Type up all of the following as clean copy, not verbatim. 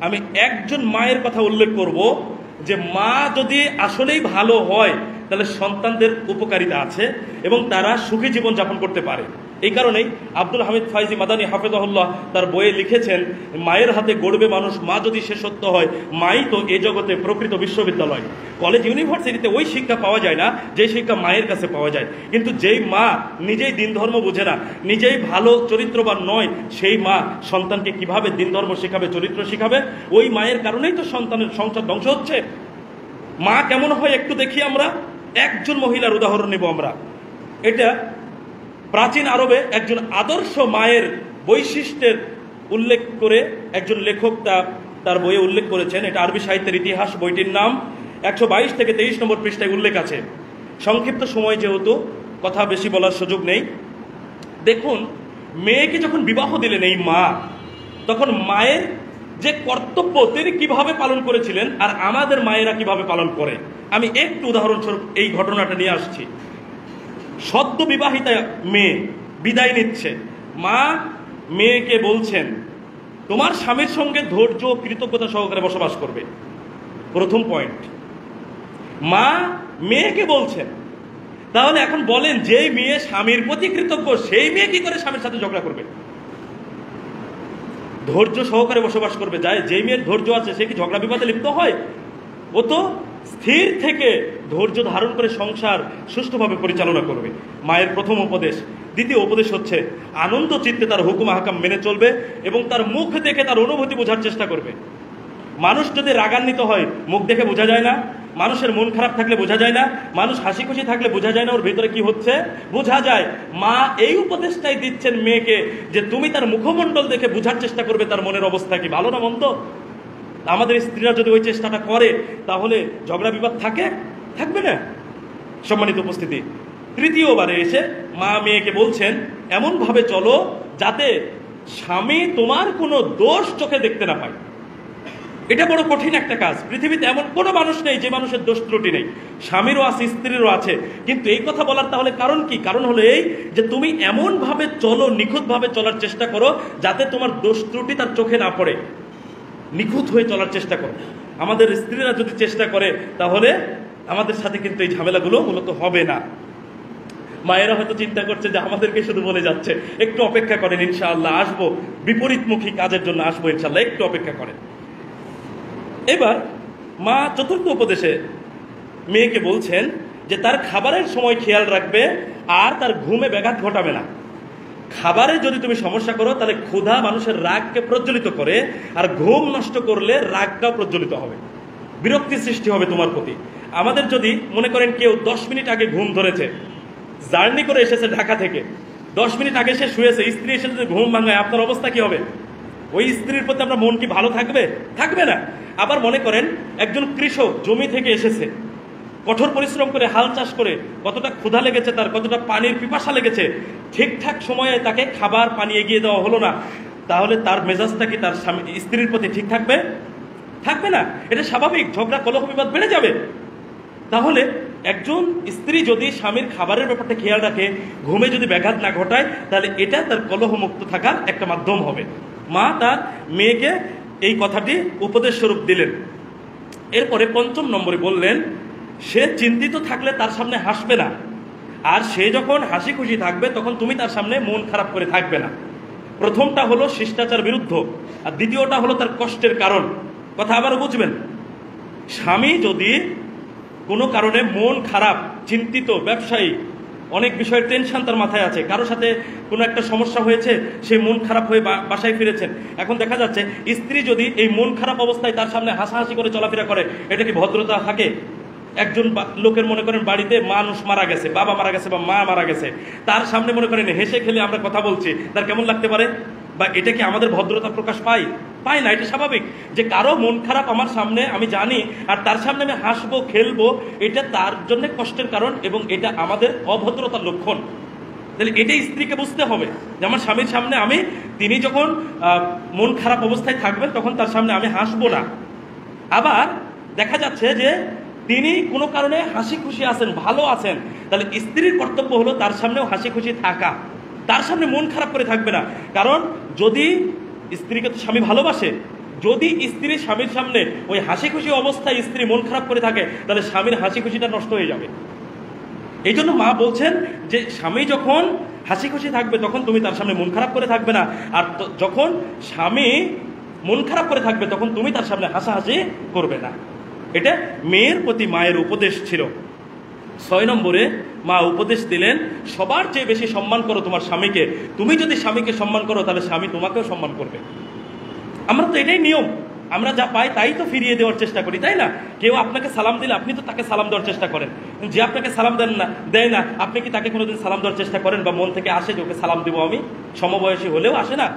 আমি একজন মায়ের কথা উল্লেখ করব যে মা যদি আসলেই ভালো হয় তাহলে সন্তানদের উপকারিতা আছে এবং তারা সুখী জীবন যাপন করতে পারে। এই কারণেই আব্দুল হামিদ ফাইজি মাদানী হাফেজাহুল্লাহ তার বইয়ে লিখেছেন, মায়ের হাতে গড়বে মানুষ, মা যদি সে সত্য হয়, মাই তো এ জগতে প্রকৃত বিশ্ববিদ্যালয়। কলেজ ইউনিভার্সিটিতে ওই শিক্ষা পাওয়া যায় না যে শিক্ষা মায়ের কাছে পাওয়া যায়। কিন্তু যেই মা নিজেই দিন ধর্ম বুঝে না, নিজেই ভালো চরিত্রবান নয়, সেই মা সন্তানকে কিভাবে দিন ধর্ম শেখাবে, চরিত্র শেখাবে? ওই মায়ের কারণেই তো সন্তানের সংসার ধ্বংস হচ্ছে। মা কেমন হয় একটু দেখি আমরা। একজন মহিলার উদাহরণ নেব আমরা। এটা প্রাচীন আরবে একজন আদর্শ মায়ের বৈশিষ্ট্যের উল্লেখ করে একজন লেখক তার বইয়ে উল্লেখ করেছেন। এটা আরবি সাহিত্যের ইতিহাস, বইটির নাম 122 থেকে 23 নম্বর পৃষ্ঠায় উল্লেখ আছে। সংক্ষিপ্ত সময় যেহেতু কথা বেশি বলার সুযোগ নেই। দেখুন, মেয়েকে যখন বিবাহ দিলেন এই মা, তখন মায়ের যে কর্তব্য তিনি কিভাবে পালন করেছিলেন আর আমাদের মায়েরা কিভাবে পালন করে, আমি একটু উদাহরণস্বরূপ এই ঘটনাটা নিয়ে আসছি। সদ্য বিবাহিতা মেয়ে বিদায় নিচ্ছে, মা মেয়েকে বলছেন তোমার স্বামীর সঙ্গে ধৈর্য কৃতজ্ঞতা সহকারে বসবাস করবে। প্রথম পয়েন্ট, মা মেয়েকে বলছেন। তাহলে এখন বলেন, যেই মেয়ে স্বামীর প্রতি কৃতজ্ঞ সেই মেয়ে কি করে স্বামীর সাথে ঝগড়া করবে? ধৈর্য সহকারে বসবাস করবে যায়। যেই মেয়ের ধৈর্য আছে সে কি ঝগড়া বিবাদে লিপ্ত হয়? ও তো স্থির থেকে ধৈর্য ধারণ করে সংসার সুষ্ঠুভাবে পরিচালনা করবে। মায়ের প্রথম উপদেশ। দ্বিতীয় উপদেশ হচ্ছে আনন্দ চিত্তে তার হুকুম হাকাম মেনে চলবে এবং তার মুখ দেখে তার অনুভূতি বোঝার চেষ্টা করবে। মানুষ যদি রাগান্বিত হয় মুখ দেখে বোঝা যায় না, মানুষের মন খারাপ থাকলে বোঝা যায় না, মানুষ হাসি খুশি থাকলে বোঝা যায় না ওর ভিতরে কি হচ্ছে, বোঝা যায়। মা এই উপদেশটাই দিচ্ছেন মেয়েকে যে তুমি তার মুখমণ্ডল দেখে বোঝার চেষ্টা করবে তার মনের অবস্থা কি, ভালো না মন্দ। আমাদের স্ত্রীরা যদি ওই চেষ্টাটা করে তাহলে ঝগড়া বিবাদ থাকবে না। সম্মানিত উপস্থিতি, তৃতীয়বারে এসে মা মেয়েকে বলছেন এমনভাবে চলো যাতে স্বামী তোমার কোনো দোষ চোখে দেখতে না পায়। এটা বড় কঠিন একটা কাজ। পৃথিবীতে এমন কোনো মানুষ নেই যে মানুষের দোষ ত্রুটি নেই। স্বামীরও আছে, স্ত্রীরও আছে। কিন্তু এই কথা বলার তাহলে কারণ কি? কারণ হলো এই যে তুমি এমনভাবে চলো, নিখুঁতভাবে চলার চেষ্টা করো যাতে তোমার দোষ ত্রুটি তার চোখে না পড়ে। নিখুঁত হয়ে চলার চেষ্টা করো। আমাদের স্ত্রীরা যদি চেষ্টা করে তাহলে আমাদের সাথে কিন্তু এই ঝামেলাগুলো মূলত হবে না। মায়েরা হয়তো চিন্তা করছে যে আমাদেরকে শুধু বলে যাচ্ছে, একটু অপেক্ষা করেন, ইনশাআল্লাহ আসবো, বিপরীতমুখী কাজের জন্য আসবো ইনশাআল্লাহ, একটু অপেক্ষা করেন। এবার মা চতুর্থ উপদেশে মেয়েকে বলছেন যে তার খাবারের সময় খেয়াল রাখবে আর তার ঘুমে ব্যাঘাত ঘটাবে না। খাবারে যদি তুমি সমস্যা করো তাহলে ক্ষুধা মানুষের রাগকে প্রজ্বলিত করে, আর ঘুম নষ্ট করলে রাগটাও প্রজ্বলিত হবে, বিরক্তি সৃষ্টি হবে তোমার প্রতি। আমাদের যদি মনে করেন কেউ 10 মিনিট আগে ঘুম ধরেছে, জার্নি করে এসেছে ঢাকা থেকে, 10 মিনিট আগে সে শুয়েছে, স্ত্রী এসে যদি ঘুম ভাঙায় আপনার অবস্থা কি হবে? ওই স্ত্রীর প্রতি আপনার মন কি ভালো থাকবে না। আবার মনে করেন একজন কৃষক জমি থেকে এসেছে, কঠোর পরিশ্রম করে হাল চাষ করে, কতটা ক্ষুধা লেগেছে তার, কতটা পানির পিপাসা লেগেছে, ঠিকঠাক সময়ে তাকে খাবার পানি এগিয়ে দেওয়া হলো না, তাহলে তার মেজাজটা কি তার স্ত্রীর প্রতি ঠিক থাকবে না। এটা স্বাভাবিক, ঝগড়া কলহ বিবাদ বেড়ে যাবে। তাহলে একজন স্ত্রী যদি স্বামীর খাবারের ব্যাপারটা খেয়াল রাখে, ঘুমে যদি ব্যাঘাত না ঘটায়, তাহলে এটা তার কলহমুক্ত থাকার একটা মাধ্যম হবে। মা তার মেয়েকে এই কথাটি উপদেশ স্বরূপ দিলেন। এরপরে 5 নম্বরে বললেন সে চিন্তিত থাকলে তার সামনে হাসবে না, আর সে যখন হাসি খুশি থাকবে তখন তুমি তার সামনে মন খারাপ করে থাকবে না। প্রথমটা হলো শিষ্টাচার বিরুদ্ধ, আর দ্বিতীয়টা হলো তার কষ্টের কারণ। কথা আবারও বুঝবেন, স্বামী যদি কোনো কারণে মন খারাপ, চিন্তিত, ব্যবসায়ী, অনেক বিষয়ের টেনশন তার মাথায় আছে, কারো সাথে কোনো একটা সমস্যা হয়েছে, সে মন খারাপ হয়ে বাসায় ফিরেছেন, এখন দেখা যাচ্ছে স্ত্রী যদি এই মন খারাপ অবস্থায় তার সামনে হাসাহাসি করে চলাফেরা করে, এটা কি ভদ্রতা থাকে? একজন লোকের মনে করেন বাড়িতে মানুষ মারা গেছে, বাবা মারা গেছে বা মা মারা গেছে, তার সামনে মনে করেন হেসে খেলে আমরা কথা বলছি, তার কেমন লাগতে পারে? বা এটা কি আমাদের ভদ্রতা প্রকাশ পায় না? এটা স্বাভাবিক যে কারো মন খারাপ আমার সামনে আমি জানি আর তার সামনে আমি হাসবো খেলবো, এটা তার জন্য কষ্টের কারণ এবং এটা আমাদের অভদ্রতার লক্ষণ। তাহলে এটাই স্ত্রীকে বুঝতে হবে যে আমার স্বামীর সামনে তিনি যখন মন খারাপ অবস্থায় থাকবেন তখন তার সামনে আমি হাসবো না। আবার দেখা যাচ্ছে যে তিনি কোনো কারণে হাসি খুশি আছেন, ভালো আছেন, তাহলে স্ত্রীর কর্তব্য হলো তার সামনেও হাসি খুশি থাকা, তার সামনে মন খারাপ করে থাকবে না। কারণ যদি স্ত্রীকে তো স্বামী ভালোবাসে, যদি স্ত্রী স্বামীর সামনে ওই হাসি খুশি অবস্থায় স্ত্রী মন খারাপ করে থাকে, তাহলে স্বামীর হাসি খুশিটা নষ্ট হয়ে যাবে। এই জন্য মা বলছেন যে স্বামী যখন হাসি খুশি থাকবে তখন তুমি তার সামনে মন খারাপ করে থাকবে না, আর যখন স্বামী মন খারাপ করে থাকবে তখন তুমি তার সামনে হাসাহাসি করবে না। এটা মেয়ের প্রতি মায়ের উপদেশ ছিল। 6 নম্বরে মা উপদেশ দিলেন, সবার চেয়ে বেশি সম্মান করো তোমার স্বামীকে। তুমি যদি স্বামীকে সম্মান করো তাহলে স্বামী তোমাকেও সম্মান করবে। আমরা তো এটাই নিয়ম, আমরা যা পাই তাই তো ফিরিয়ে দেওয়ার চেষ্টা করি, তাই না? কেউ আপনাকে সালাম দিলে আপনি তো তাকে সালাম দেওয়ার চেষ্টা করেন। যে আপনাকে সালাম দেয় না, আপনি কি তাকে কোনোদিন সালাম দেওয়ার চেষ্টা করেন বা মন থেকে আসে যে ওকে সালাম দিব আমি? সমবয়সী হলেও আসে না।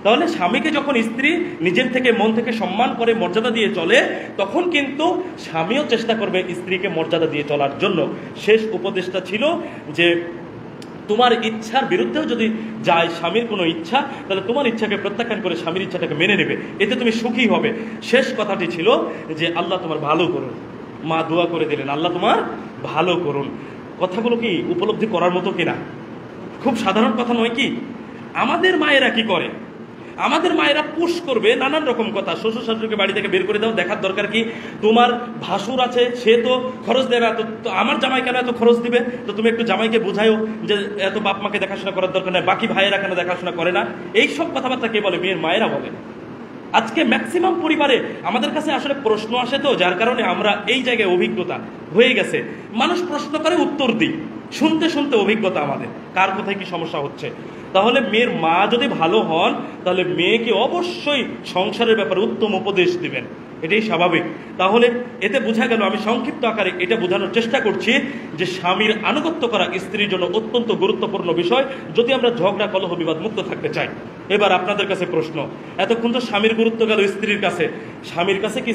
তাহলে স্বামীকে যখন স্ত্রী নিজের থেকে মন থেকে সম্মান করে মর্যাদা দিয়ে চলে, তখন কিন্তু স্বামীও চেষ্টা করবে স্ত্রীকে মর্যাদা দিয়ে চলার জন্য। শেষ উপদেশটা ছিল যে তোমার ইচ্ছার বিরুদ্ধেও যদি যায় স্বামীর কোনো ইচ্ছা, তাহলে তোমার ইচ্ছাকে প্রত্যাখ্যান করে স্বামীর ইচ্ছাটাকে মেনে নেবে, এতে তুমি সুখী হবে। শেষ কথাটি ছিল যে আল্লাহ তোমার ভালো করুন। মা দোয়া করে দিলেন, আল্লাহ তোমার ভালো করুন। কথাগুলো কি উপলব্ধি করার মতো কিনা? খুব সাধারণ কথা নয় কি? আমাদের মায়েরা কি করে? আমাদের মায়েরা পুশ করবে নানান রকম কথা। শ্বশুর শাশুড়িকে বাড়ি থেকে বের করে দাও, দেখার দরকার কি? তোমার ভাসুর আছে, সে তো খরচ দেয় না, তো আমার জামাই কেন এত খরচ দিবে? তো তুমি একটু জামাইকে বোঝাও যে এত বাপ মাকে দেখাশোনা করার দরকার নেই, বাকি ভাইয়েরা কেন দেখাশোনা করে না? এই সব কথাবার্তা কে বলে? মেয়ের মায়েরা বলে। আজকে ম্যাক্সিমাম পরিবারে আমাদের কাছে আসলে প্রশ্ন আসে, তো যার কারণে আমরা এই জায়গায় অভিজ্ঞতা হয়ে গেছে। মানুষ প্রশ্ন করে, উত্তর দিই, শুনতে শুনতে অভিজ্ঞতা আমাদের কার কোথায় কি সমস্যা হচ্ছে। তাহলে মেয়ের মা যদি ভালো হন, তাহলে মেয়েকে অবশ্যই সংসারের ব্যাপারে উত্তম উপদেশ দিবেন, এটাই স্বাভাবিক। তাহলে এতে বোঝা গেল, আমি সংক্ষিপ্ত আকারে এটা বোঝানোর চেষ্টা করছি যে স্বামীর আনুগত্য করা স্ত্রীর জন্য অত্যন্ত গুরুত্বপূর্ণ বিষয়, যদি আমরা ঝগড়া কলহ বিবাদ মুক্ত থাকতে চাই। এবার আপনাদের কাছে প্রশ্ন, এতক্ষণ তো স্বামীর গুরুত্ব গেল স্ত্রীর কাছে, স্বামীর কাছে কি